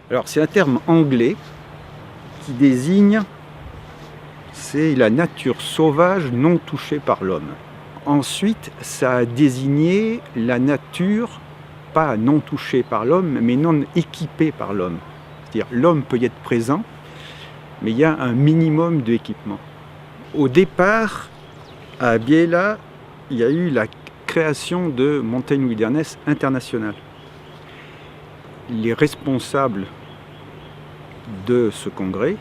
Alors c'est un terme anglais qui désigne, c'est la nature sauvage non touchée par l'homme. Ensuite, ça a désigné la nature, pas non touchée par l'homme, mais non équipée par l'homme. C'est-à-dire l'homme peut y être présent, mais il y a un minimum d'équipement. Au départ, à Biella, il y a eu la création de Montagne Wilderness International. Les responsables de ce congrès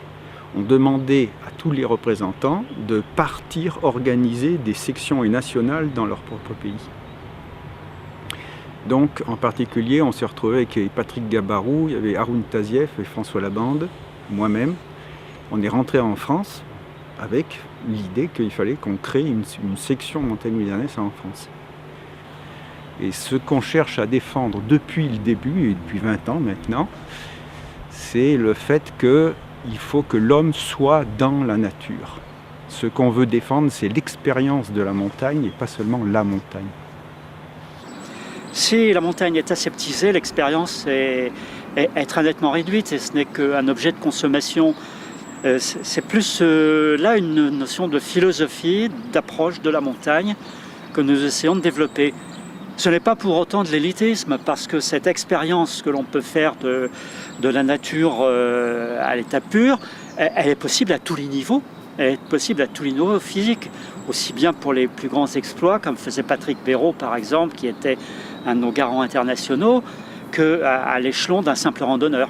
ont demandé à tous les représentants de partir organiser des sections nationales dans leur propre pays. Donc, en particulier, on s'est retrouvé avec Patrick Gabarou, il y avait Haroun Tazieff et François Labande, moi-même. On est rentré en France avec l'idée qu'il fallait qu'on crée une section Montagne Wilderness en France. Et ce qu'on cherche à défendre depuis le début, et depuis 20 ans maintenant, c'est le fait qu'il faut que l'homme soit dans la nature. Ce qu'on veut défendre, c'est l'expérience de la montagne et pas seulement la montagne. Si la montagne est aseptisée, l'expérience est très nettement réduite et ce n'est qu'un objet de consommation. C'est plus là une notion de philosophie, d'approche de la montagne que nous essayons de développer. Ce n'est pas pour autant de l'élitisme, parce que cette expérience que l'on peut faire de la nature à l'état pur, elle est possible à tous les niveaux. Elle est possible à tous les niveaux physiques, aussi bien pour les plus grands exploits, comme faisait Patrick Béraud par exemple, qui était un de nos garants internationaux, qu'à l'échelon d'un simple randonneur.